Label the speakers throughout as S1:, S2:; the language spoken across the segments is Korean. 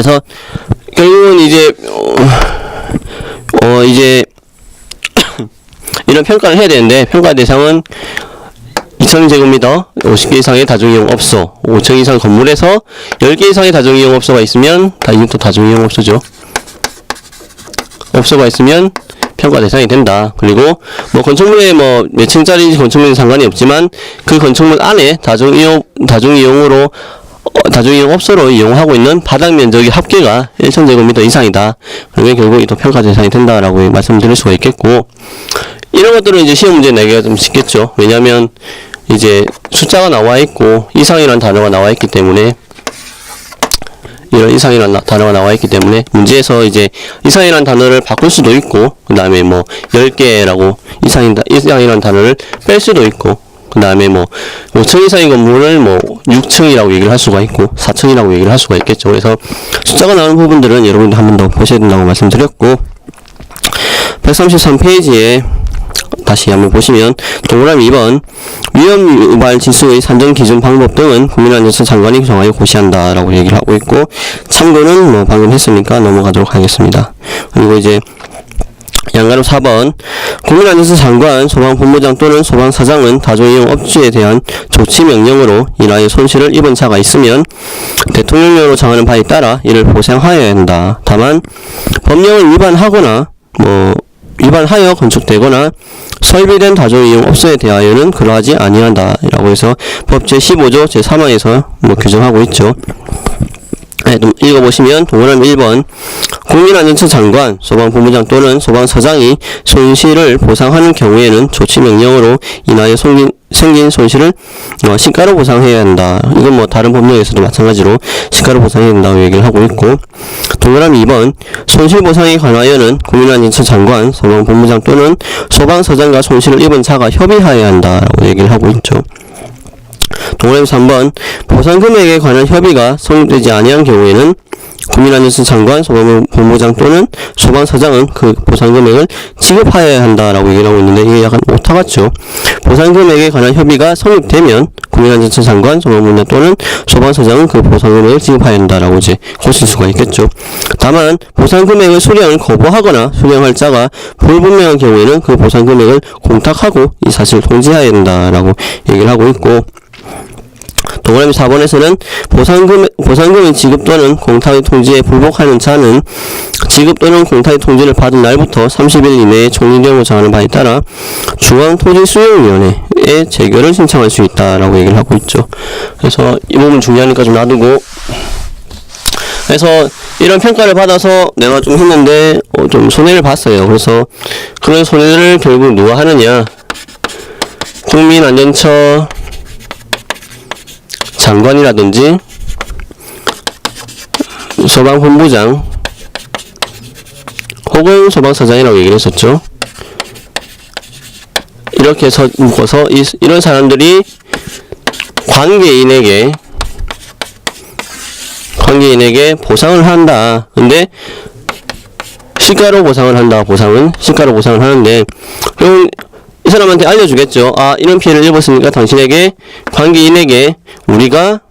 S1: 그래서 결국은 이제 이제 이런 평가를 해야 되는데, 평가 대상은 2000제곱미터 50개 이상의 다중이용업소, 5층 이상 건물에서 10개 이상의 다중이용업소가 있으면 이것도 다중이용업소죠. 업소가 있으면 평가 대상이 된다. 그리고 뭐 건축물에 뭐 몇 층짜리 건축물은 상관이 없지만 그 건축물 안에 다중이용으로 다중이용업소로 이용하고 있는 바닥 면적의 합계가 1000제곱미터 이상이다. 그러면 결국 또 평가 대상이 된다라고 말씀드릴 수가 있겠고, 이런 것들은 이제 시험 문제 내기가 좀 쉽겠죠. 왜냐면 이제 숫자가 나와 있고 이상이라는 단어가 나와 있기 때문에, 이런 이상이라는 단어가 나와 있기 때문에 문제에서 이제 이상이라는 단어를 바꿀 수도 있고, 그 다음에 뭐 10개라고 이상이라는 단어를 뺄 수도 있고, 그 다음에 뭐 5층 이상의 건물을 뭐 6층이라고 얘기를 할 수가 있고 4층이라고 얘기를 할 수가 있겠죠. 그래서 숫자가 나오는 부분들은 여러분들 한 번 더 보셔야 된다고 말씀드렸고, 133페이지에 다시 한번 보시면 동그라미 2번 위험 유발 지수의 산정 기준 방법 등은 국민안전처 장관이 정하여 고시한다 라고 얘기를 하고 있고, 참고는 뭐 방금 했으니까 넘어가도록 하겠습니다. 그리고 이제 양가로 4번 국민안전처 장관, 소방본부장 또는 소방사장은 다중이용 업주에 대한 조치 명령으로 인하여 손실을 입은 자가 있으면 대통령령으로 정하는 바에 따라 이를 보상하여야 한다. 다만 법령을 위반하여 건축되거나 설비된 다중이용 업소에 대하여는 그러하지 아니한다 라고 해서 법 제15조 제3항에서 뭐 규정하고 있죠. 네, 읽어보시면 동그라미 1번 국민안전처 장관, 소방본부장 또는 소방서장이 손실을 보상하는 경우에는 조치명령으로 인하여 생긴 손실을 시가로 보상해야 한다. 이건 뭐 다른 법령에서도 마찬가지로 시가로 보상해야 한다고 얘기를 하고 있고, 동그라미 2번 손실보상에 관하여는 국민안전처 장관, 소방본부장 또는 소방서장과 손실을 입은 자가 협의하여야 한다라고 얘기를 하고 있죠. 동그라미 3번 보상금액에 관한 협의가 성립되지 아니한 경우에는 국민안전처 장관, 소방본부장 또는 소방서장은 그 보상금액을 지급하여야 한다라고 얘기를 하고 있는데, 이게 약간 오타 같죠. 보상금액에 관한 협의가 성립되면 국민안전처 장관, 소방본부장 또는 소방서장은 그 보상금액을 지급하여야 한다라고 이제 고칠 수가 있겠죠. 다만 보상금액의 수령을 거부하거나 수령할 자가 불분명한 경우에는 그 보상금액을 공탁하고 이 사실을 통지해야 된다라고 얘기를 하고 있고, 동그라미 4번에서는 보상금의 지급 또는 공탁의 통지에 불복하는 자는 지급 또는 공탁의 통지를 받은 날부터 30일 이내에 총리령으로 정하는 바에 따라 중앙토지수용위원회에 재결을 신청할 수 있다라고 얘기를 하고 있죠. 그래서 이 부분 중요하니까 좀 놔두고, 그래서 이런 평가를 받아서 내가 좀 했는데 좀 손해를 봤어요. 그래서 그런 손해를 결국 누가 하느냐, 국민안전처 장관이라든지 소방본부장 혹은 소방서장이라고 얘기를 했었죠. 이렇게 해서 묶어서 이런 사람들이 관계인에게 보상을 한다. 근데 시가로 보상을 한다. 시가로 보상을 하는데, 그럼 이 사람한테 알려주겠죠. 아, 이런 피해를 입었으니까 당신에게, 관계인에게 우리가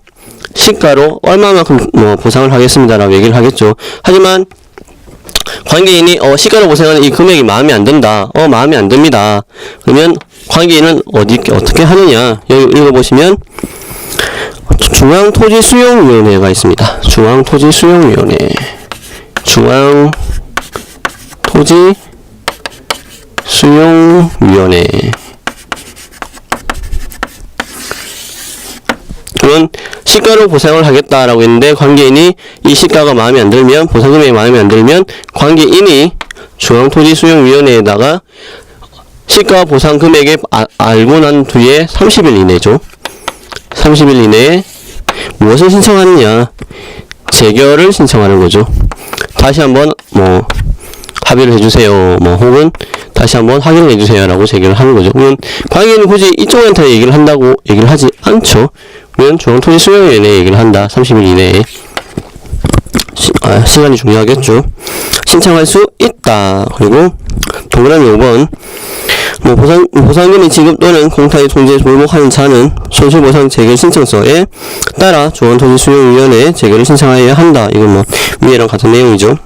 S1: 시가로 얼마만큼 보상을 하겠습니다라고 얘기를 하겠죠. 하지만 관계인이 시가로 보상하는 이 금액이 마음에 안 든다. 마음에 안 듭니다. 그러면 관계인은 어떻게 하느냐. 여기 읽어보시면 중앙토지수용위원회가 있습니다. 중앙토지수용위원회. 중앙토지수용위원회. 그건 시가로 보상을 하겠다라고 했는데, 관계인이 이 시가가 마음에 안 들면, 보상금액이 마음에 안 들면 관계인이 중앙토지수용위원회에다가 시가 보상 금액에 알고 난 뒤에 30일 이내죠. 30일 이내에 무엇을 신청하느냐, 재결을 신청하는 거죠. 다시 한번 합의를 해주세요, 혹은 다시 한번 확인을 해주세요라고 재결을 하는 거죠. 그러면 관계인은 굳이 이쪽한테 얘기를 한다고 얘기를 하지 않죠. 그러면 중앙토지수용위원회에 얘기를 한다. 30일 이내에. 시간이 중요하겠죠. 신청할 수 있다. 그리고 동그라미 5번 보상금의 지급 또는 공타의 통제에 불복하는 자는 손실보상 재결 신청서에 따라 조원토지수용위원회에 재결을 신청하여야 한다. 이건 위에랑 같은 내용이죠.